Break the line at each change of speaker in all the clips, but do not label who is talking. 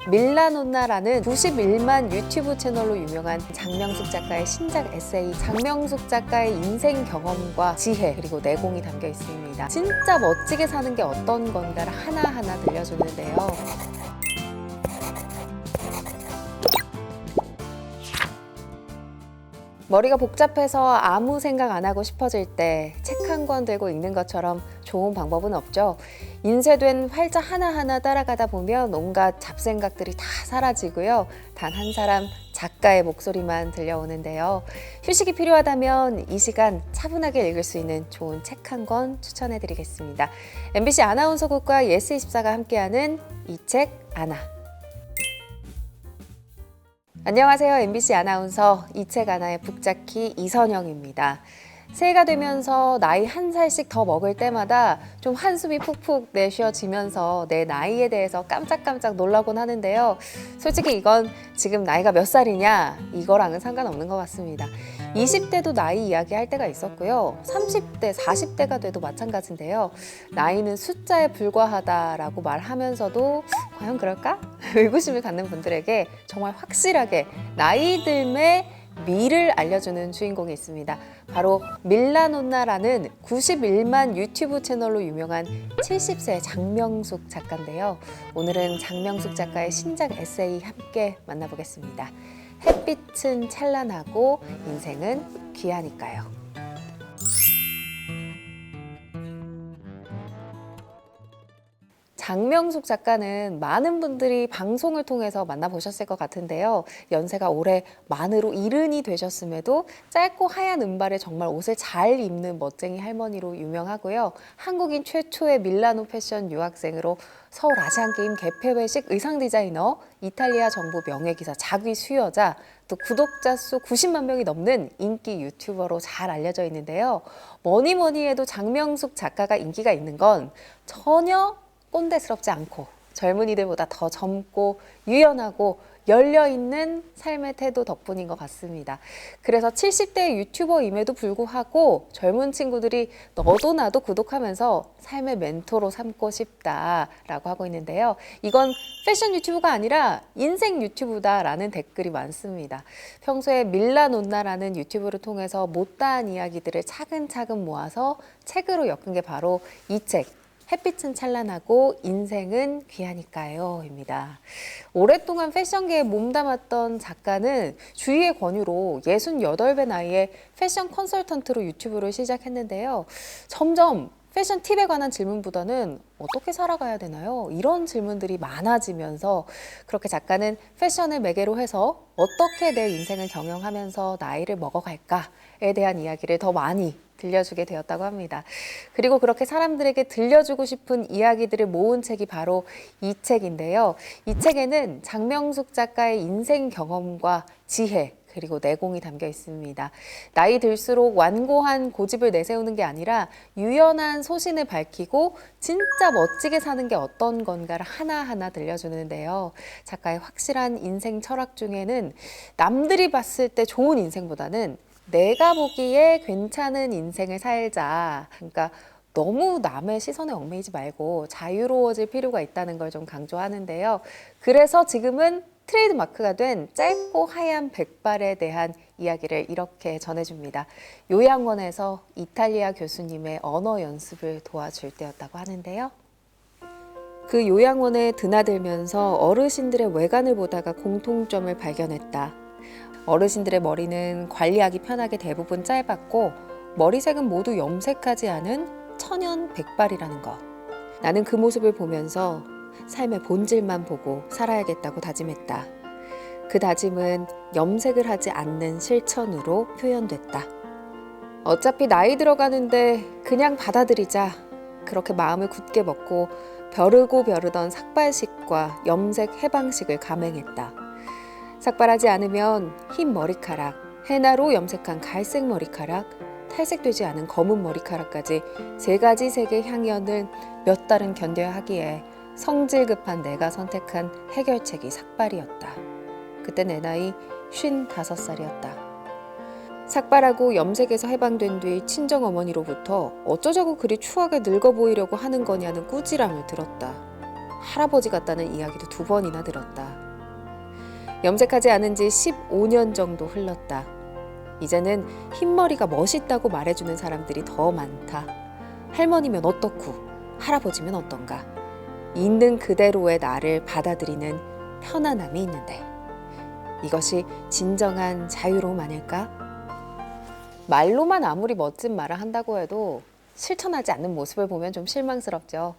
밀라논나라는 91만 유튜브 채널로 유명한 장명숙 작가의 신작 에세이, 장명숙 작가의 인생 경험과 지혜 그리고 내공이 담겨 있습니다. 진짜 멋지게 사는 게 어떤 건가를 하나하나 들려주는데요. 머리가 복잡해서 아무 생각 안 하고 싶어질 때 책 한 권 들고 읽는 것처럼 좋은 방법은 없죠. 인쇄된 활자 하나하나 따라가다 보면 온갖 잡생각들이 다 사라지고요. 단 한 사람 작가의 목소리만 들려오는데요. 휴식이 필요하다면 이 시간 차분하게 읽을 수 있는 좋은 책 한 권 추천해드리겠습니다. MBC 아나운서국과 예스24가 함께하는 이 책 아나. 안녕하세요. MBC 아나운서 이 책 아나의 북자키 이선영입니다. 새해가 되면서 나이 한 살씩 더 먹을 때마다 좀 한숨이 푹푹 내쉬어지면서 내 나이에 대해서 깜짝깜짝 놀라곤 하는데요. 솔직히 이건 지금 나이가 몇 살이냐 이거랑은 상관없는 것 같습니다. 20대도 나이 이야기할 때가 있었고요. 30대, 40대가 돼도 마찬가지인데요. 나이는 숫자에 불과하다라고 말하면서도 과연 그럴까? 의구심을 갖는 분들에게 정말 확실하게 나이 듦의 미를 알려주는 주인공이 있습니다. 바로 밀라논나라는 91만 유튜브 채널로 유명한 70세 장명숙 작가인데요. 오늘은 장명숙 작가의 신작 에세이 함께 만나보겠습니다. 햇빛은 찬란하고 인생은 귀하니까요. 장명숙 작가는 많은 분들이 방송을 통해서 만나보셨을 것 같은데요. 연세가 올해 만으로 70이 되셨음에도 짧고 하얀 은발에 정말 옷을 잘 입는 멋쟁이 할머니로 유명하고요. 한국인 최초의 밀라노 패션 유학생으로 서울 아시안게임 개폐회식 의상 디자이너, 이탈리아 정부 명예기사 자귀 수여자, 또 구독자 수 90만 명이 넘는 인기 유튜버로 잘 알려져 있는데요. 뭐니 해도 장명숙 작가가 인기가 있는 건 전혀 꼰대스럽지 않고 젊은이들보다 더 젊고 유연하고 열려있는 삶의 태도 덕분인 것 같습니다. 그래서 70대 유튜버임에도 불구하고 젊은 친구들이 너도 나도 구독하면서 삶의 멘토로 삼고 싶다라고 하고 있는데요. 이건 패션 유튜브가 아니라 인생 유튜브다라는 댓글이 많습니다. 평소에 밀라논나라는 유튜브를 통해서 못다한 이야기들을 차근차근 모아서 책으로 엮은 게 바로 이 책. 햇빛은 찬란하고 인생은 귀하니까요 입니다. 오랫동안 패션계에 몸담았던 작가는 주위의 권유로 68배 나이에 패션 컨설턴트로 유튜브를 시작했는데요. 점점 패션 팁에 관한 질문보다는 어떻게 살아가야 되나요? 이런 질문들이 많아지면서 그렇게 작가는 패션을 매개로 해서 어떻게 내 인생을 경영하면서 나이를 먹어갈까에 대한 이야기를 더 많이 들려주게 되었다고 합니다. 그리고 그렇게 사람들에게 들려주고 싶은 이야기들을 모은 책이 바로 이 책인데요. 이 책에는 장명숙 작가의 인생 경험과 지혜 그리고 내공이 담겨 있습니다. 나이 들수록 완고한 고집을 내세우는 게 아니라 유연한 소신을 밝히고 진짜 멋지게 사는 게 어떤 건가를 하나하나 들려주는데요. 작가의 확실한 인생 철학 중에는 남들이 봤을 때 좋은 인생보다는 내가 보기에 괜찮은 인생을 살자. 그러니까 너무 남의 시선에 얽매이지 말고 자유로워질 필요가 있다는 걸 좀 강조하는데요. 그래서 지금은 트레이드 마크가 된 짧고 하얀 백발에 대한 이야기를 이렇게 전해줍니다. 요양원에서 이탈리아 교수님의 언어 연습을 도와줄 때였다고 하는데요. 그 요양원에 드나들면서 어르신들의 외관을 보다가 공통점을 발견했다. 어르신들의 머리는 관리하기 편하게 대부분 짧았고 머리색은 모두 염색하지 않은 천연 백발이라는 것. 나는 그 모습을 보면서 삶의 본질만 보고 살아야겠다고 다짐했다. 그 다짐은 염색을 하지 않는 실천으로 표현됐다. 어차피 나이 들어가는데 그냥 받아들이자. 그렇게 마음을 굳게 먹고 벼르고 벼르던 삭발식과 염색 해방식을 감행했다. 삭발하지 않으면 흰 머리카락, 해나로 염색한 갈색 머리카락, 탈색되지 않은 검은 머리카락까지 3가지 색의 향연을 몇 달은 견뎌야 하기에 성질 급한 내가 선택한 해결책이 삭발이었다. 그때 내 나이 55살이었다. 삭발하고 염색에서 해방된 뒤 친정어머니로부터 어쩌자고 그리 추하게 늙어 보이려고 하는 거냐는 꾸지람을 들었다. 할아버지 같다는 이야기도 2번이나 들었다. 염색하지 않은 지 15년 정도 흘렀다. 이제는 흰머리가 멋있다고 말해주는 사람들이 더 많다. 할머니면 어떻고 할아버지면 어떤가. 있는 그대로의 나를 받아들이는 편안함이 있는데 이것이 진정한 자유로움 아닐까? 말로만 아무리 멋진 말을 한다고 해도 실천하지 않는 모습을 보면 좀 실망스럽죠.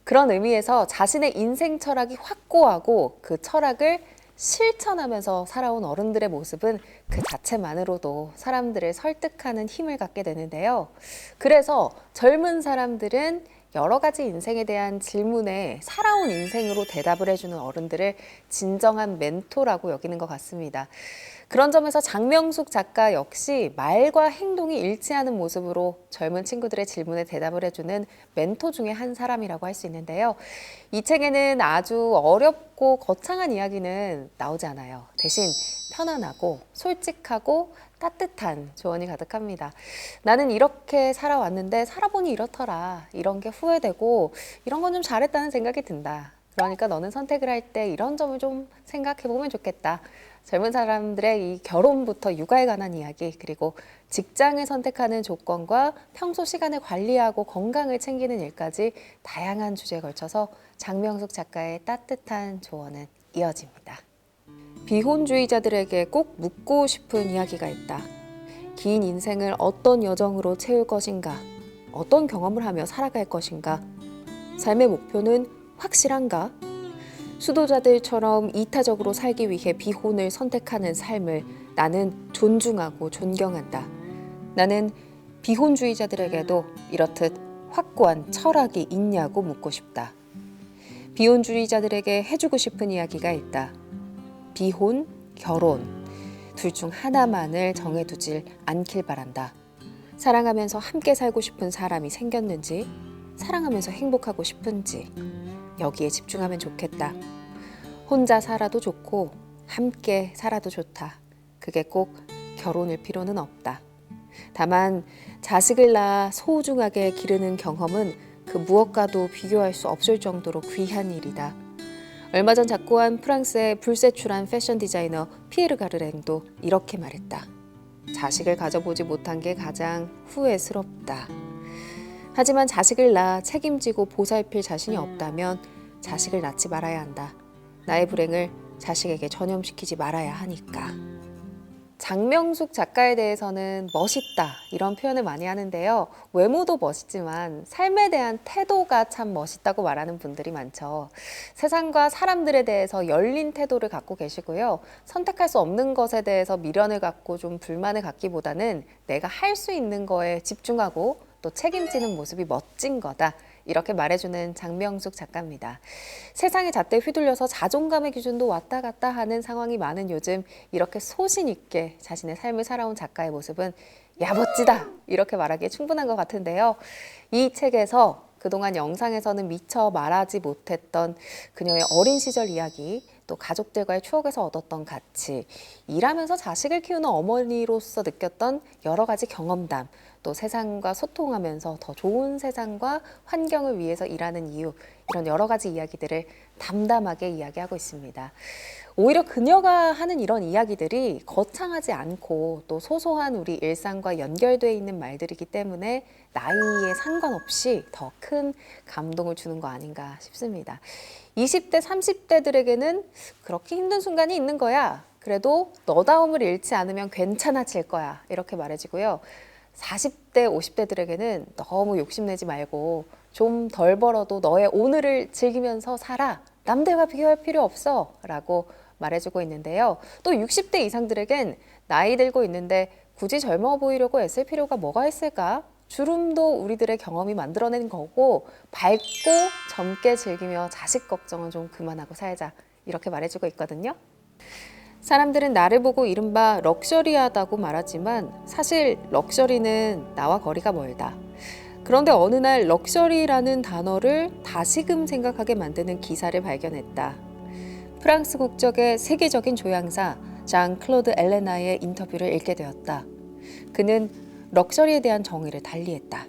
그런 의미에서 자신의 인생 철학이 확고하고 그 철학을 실천하면서 살아온 어른들의 모습은 그 자체만으로도 사람들을 설득하는 힘을 갖게 되는데요. 그래서 젊은 사람들은 여러 가지 인생에 대한 질문에 살아온 인생으로 대답을 해주는 어른들을 진정한 멘토라고 여기는 것 같습니다. 그런 점에서 장명숙 작가 역시 말과 행동이 일치하는 모습으로 젊은 친구들의 질문에 대답을 해주는 멘토 중에 한 사람이라고 할 수 있는데요. 이 책에는 아주 어렵고 거창한 이야기는 나오지 않아요. 대신 편안하고 솔직하고 따뜻한 조언이 가득합니다. 나는 이렇게 살아왔는데 살아보니 이렇더라. 이런 게 후회되고 이런 건 좀 잘했다는 생각이 든다. 그러니까 너는 선택을 할 때 이런 점을 좀 생각해보면 좋겠다. 젊은 사람들의 이 결혼부터 육아에 관한 이야기, 그리고 직장을 선택하는 조건과 평소 시간을 관리하고 건강을 챙기는 일까지 다양한 주제에 걸쳐서 장명숙 작가의 따뜻한 조언은 이어집니다. 비혼주의자들에게 꼭 묻고 싶은 이야기가 있다. 긴 인생을 어떤 여정으로 채울 것인가? 어떤 경험을 하며 살아갈 것인가? 삶의 목표는 확실한가? 수도자들처럼 이타적으로 살기 위해 비혼을 선택하는 삶을 나는 존중하고 존경한다. 나는 비혼주의자들에게도 이렇듯 확고한 철학이 있냐고 묻고 싶다. 비혼주의자들에게 해주고 싶은 이야기가 있다. 비혼, 결혼, 둘 중 하나만을 정해두질 않길 바란다. 사랑하면서 함께 살고 싶은 사람이 생겼는지, 사랑하면서 행복하고 싶은지 여기에 집중하면 좋겠다. 혼자 살아도 좋고 함께 살아도 좋다. 그게 꼭 결혼일 필요는 없다. 다만 자식을 낳아 소중하게 기르는 경험은 그 무엇과도 비교할 수 없을 정도로 귀한 일이다. 얼마 전 작고한 프랑스의 불세출한 패션 디자이너 피에르 가르랭도 이렇게 말했다. 자식을 가져보지 못한 게 가장 후회스럽다. 하지만 자식을 낳아 책임지고 보살필 자신이 없다면 자식을 낳지 말아야 한다. 나의 불행을 자식에게 전염시키지 말아야 하니까. 장명숙 작가에 대해서는 멋있다 이런 표현을 많이 하는데요. 외모도 멋있지만 삶에 대한 태도가 참 멋있다고 말하는 분들이 많죠. 세상과 사람들에 대해서 열린 태도를 갖고 계시고요. 선택할 수 없는 것에 대해서 미련을 갖고 좀 불만을 갖기보다는 내가 할 수 있는 거에 집중하고 또 책임지는 모습이 멋진 거다. 이렇게 말해주는 장명숙 작가입니다. 세상의 잣대에 휘둘려서 자존감의 기준도 왔다 갔다 하는 상황이 많은 요즘 이렇게 소신 있게 자신의 삶을 살아온 작가의 모습은 야 멋지다 이렇게 말하기에 충분한 것 같은데요. 이 책에서 그동안 영상에서는 미처 말하지 못했던 그녀의 어린 시절 이야기, 또 가족들과의 추억에서 얻었던 가치, 일하면서 자식을 키우는 어머니로서 느꼈던 여러 가지 경험담, 또 세상과 소통하면서 더 좋은 세상과 환경을 위해서 일하는 이유, 이런 여러 가지 이야기들을 담담하게 이야기하고 있습니다. 오히려 그녀가 하는 이런 이야기들이 거창하지 않고 또 소소한 우리 일상과 연결되어 있는 말들이기 때문에 나이에 상관없이 더 큰 감동을 주는 거 아닌가 싶습니다. 20대, 30대들에게는 그렇게 힘든 순간이 있는 거야. 그래도 너다움을 잃지 않으면 괜찮아질 거야. 이렇게 말해지고요. 40대, 50대들에게는 너무 욕심내지 말고 좀 덜 벌어도 너의 오늘을 즐기면서 살아. 남들과 비교할 필요 없어. 라고 말해주고 있는데요. 또 60대 이상들에겐 나이 들고 있는데 굳이 젊어 보이려고 애쓸 필요가 뭐가 있을까? 주름도 우리들의 경험이 만들어낸 거고 밝고 젊게 즐기며 자식 걱정은 좀 그만하고 살자. 이렇게 말해주고 있거든요. 사람들은 나를 보고 이른바 럭셔리하다고 말하지만 사실 럭셔리는 나와 거리가 멀다. 그런데 어느 날 럭셔리라는 단어를 다시금 생각하게 만드는 기사를 발견했다. 프랑스 국적의 세계적인 조향사 장 클로드 엘레나의 인터뷰를 읽게 되었다. 그는 럭셔리에 대한 정의를 달리했다.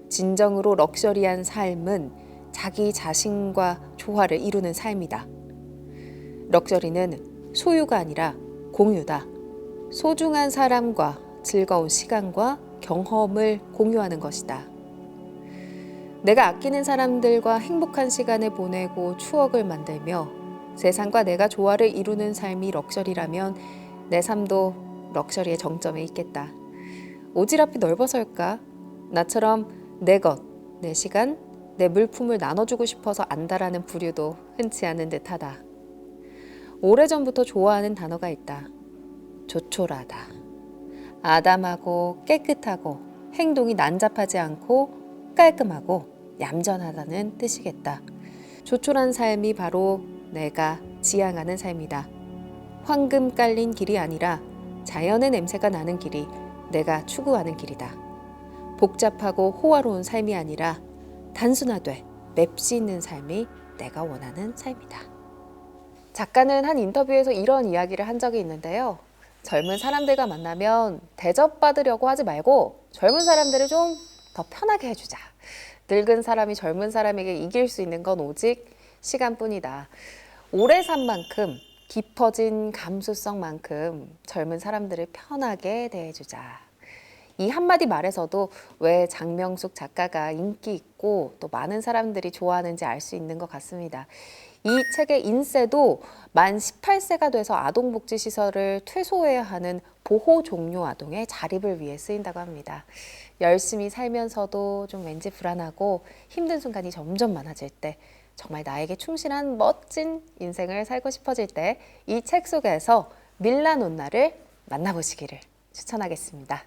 진정으로 럭셔리한 삶은 자기 자신과 조화를 이루는 삶이다. 럭셔리는 소유가 아니라 공유다. 소중한 사람과 즐거운 시간과 경험을 공유하는 것이다. 내가 아끼는 사람들과 행복한 시간을 보내고 추억을 만들며 세상과 내가 조화를 이루는 삶이 럭셔리라면 내 삶도 럭셔리의 정점에 있겠다. 오지랖이 넓어서일까? 나처럼 내 것, 내 시간, 내 물품을 나눠주고 싶어서 안다라는 부류도 흔치 않은 듯하다. 오래전부터 좋아하는 단어가 있다. 조촐하다. 아담하고 깨끗하고 행동이 난잡하지 않고 깔끔하고 얌전하다는 뜻이겠다. 조촐한 삶이 바로 내가 지향하는 삶이다. 황금 깔린 길이 아니라 자연의 냄새가 나는 길이 내가 추구하는 길이다. 복잡하고 호화로운 삶이 아니라 단순하되 맵시 있는 삶이 내가 원하는 삶이다. 작가는 한 인터뷰에서 이런 이야기를 한 적이 있는데요. 젊은 사람들과 만나면 대접받으려고 하지 말고 젊은 사람들을 좀 더 편하게 해주자. 늙은 사람이 젊은 사람에게 이길 수 있는 건 오직 시간뿐이다. 오래 산 만큼 깊어진 감수성만큼 젊은 사람들을 편하게 대해주자. 이 한마디 말에서도 왜 장명숙 작가가 인기 있고 또 많은 사람들이 좋아하는지 알 수 있는 것 같습니다. 이 책의 인세도 만 18세가 돼서 아동복지시설을 퇴소해야 하는 보호 종료 아동의 자립을 위해 쓰인다고 합니다. 열심히 살면서도 좀 왠지 불안하고 힘든 순간이 점점 많아질 때 정말 나에게 충실한 멋진 인생을 살고 싶어질 때 이 책 속에서 밀라논나를 만나보시기를 추천하겠습니다.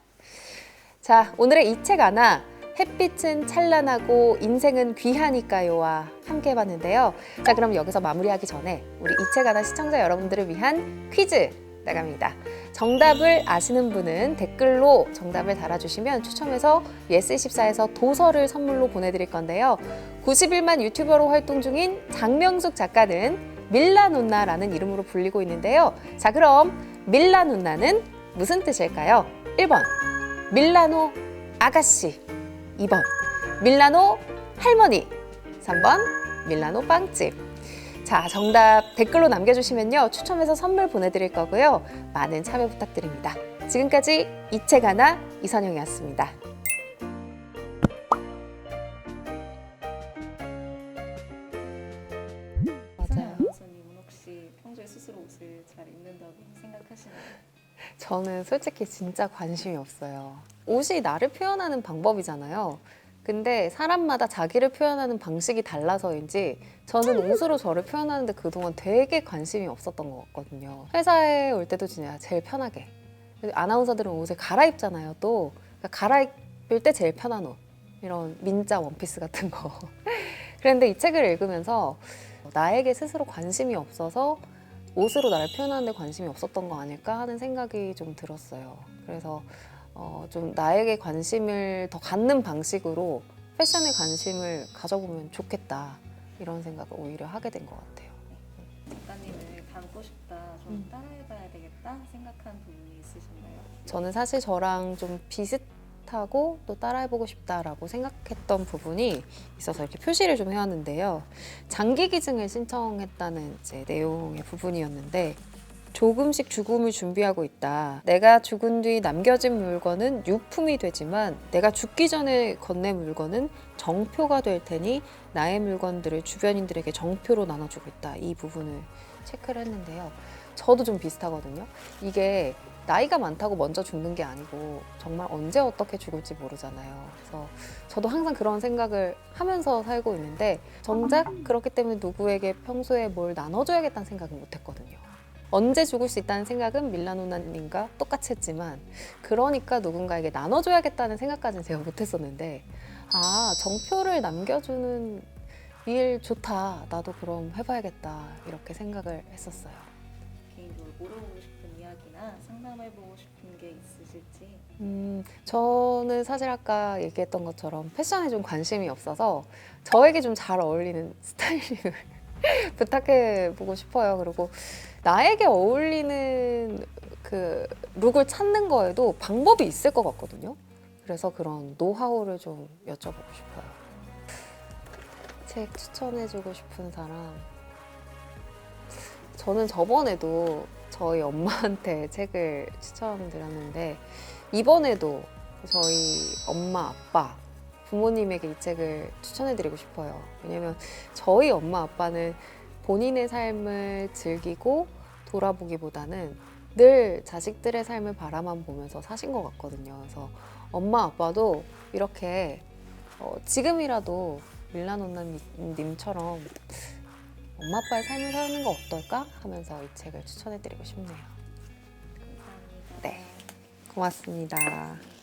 자, 오늘의 이 책 하나 햇빛은 찬란하고 인생은 귀하니까요와 함께 해봤는데요. 자, 그럼 여기서 마무리하기 전에 우리 이 책 하나 시청자 여러분들을 위한 퀴즈 나갑니다. 정답을 아시는 분은 댓글로 정답을 달아주시면 추첨해서 예스24에서 도서를 선물로 보내드릴 건데요. 91만 유튜버로 활동 중인 장명숙 작가는 밀라논나라는 이름으로 불리고 있는데요. 자, 그럼 밀라논나는 무슨 뜻일까요? 1번 밀라노 아가씨, 2번 밀라노 할머니, 3번 밀라노 빵집. 자, 정답 댓글로 남겨주시면요. 추첨해서 선물 보내드릴 거고요. 많은 참여 부탁드립니다. 지금까지 이 책 하나 이선영이었습니다.
이선영 아나운서님은 혹시 평소에 스스로 옷을 잘 입는다고 생각하시나요?
저는 솔직히 진짜 관심이 없어요. 옷이 나를 표현하는 방법이잖아요. 근데 사람마다 자기를 표현하는 방식이 달라서인지 저는 옷으로 저를 표현하는데 그동안 되게 관심이 없었던 것 같거든요. 회사에 올 때도 진짜 제일 편하게. 아나운서들은 옷을 갈아입잖아요, 또. 그러니까 갈아입을 때 제일 편한 옷. 이런 민자 원피스 같은 거. 그런데 이 책을 읽으면서 나에게 스스로 관심이 없어서 옷으로 나를 표현하는데 관심이 없었던 거 아닐까 하는 생각이 좀 들었어요. 그래서 좀 나에게 관심을 더 갖는 방식으로 패션에 관심을 가져보면 좋겠다 이런 생각을 오히려 하게 된 것 같아요.
작가님을 닮고 싶다, 좀 따라해봐야 되겠다 생각한 부분이 있으신가요?
저는 사실 저랑 좀 비슷하고 또 따라해보고 싶다라고 생각했던 부분이 있어서 이렇게 표시를 좀 해왔는데요. 장기 기증을 신청했다는 이제 내용의 부분이었는데 조금씩 죽음을 준비하고 있다. 내가 죽은 뒤 남겨진 물건은 유품이 되지만 내가 죽기 전에 건넨 물건은 정표가 될 테니 나의 물건들을 주변인들에게 정표로 나눠주고 있다. 이 부분을 체크를 했는데요. 저도 좀 비슷하거든요. 이게 나이가 많다고 먼저 죽는 게 아니고 정말 언제 어떻게 죽을지 모르잖아요. 그래서 저도 항상 그런 생각을 하면서 살고 있는데 정작 그렇기 때문에 누구에게 평소에 뭘 나눠줘야겠다는 생각은 못 했거든요. 언제 죽을 수 있다는 생각은 밀라노나님과 똑같이 했지만 그러니까 누군가에게 나눠줘야겠다는 생각까지는 제가 못했었는데 아, 정표를 남겨주는 일 좋다. 나도 그럼 해봐야겠다. 이렇게 생각을 했었어요.
개인적으로 물어보고 싶은 이야기나 상담해보고 싶은 게 있으실지?
저는 사실 아까 얘기했던 것처럼 패션에 좀 관심이 없어서 저에게 좀 잘 어울리는 스타일링을 부탁해보고 싶어요. 그리고 나에게 어울리는 그 룩을 찾는 거에도 방법이 있을 것 같거든요. 그래서 그런 노하우를 좀 여쭤보고 싶어요. 책 추천해주고 싶은 사람. 저는 저번에도 저희 엄마한테 책을 추천드렸는데 이번에도 저희 엄마, 아빠, 부모님에게 이 책을 추천해드리고 싶어요. 왜냐면 저희 엄마, 아빠는 본인의 삶을 즐기고 돌아보기보다는 늘 자식들의 삶을 바라만 보면서 사신 것 같거든요. 그래서 엄마, 아빠도 이렇게 지금이라도 밀라노나님처럼 엄마, 아빠의 삶을 사는 거 어떨까 하면서 이 책을 추천해드리고 싶네요.
감사합니다.
네. 고맙습니다.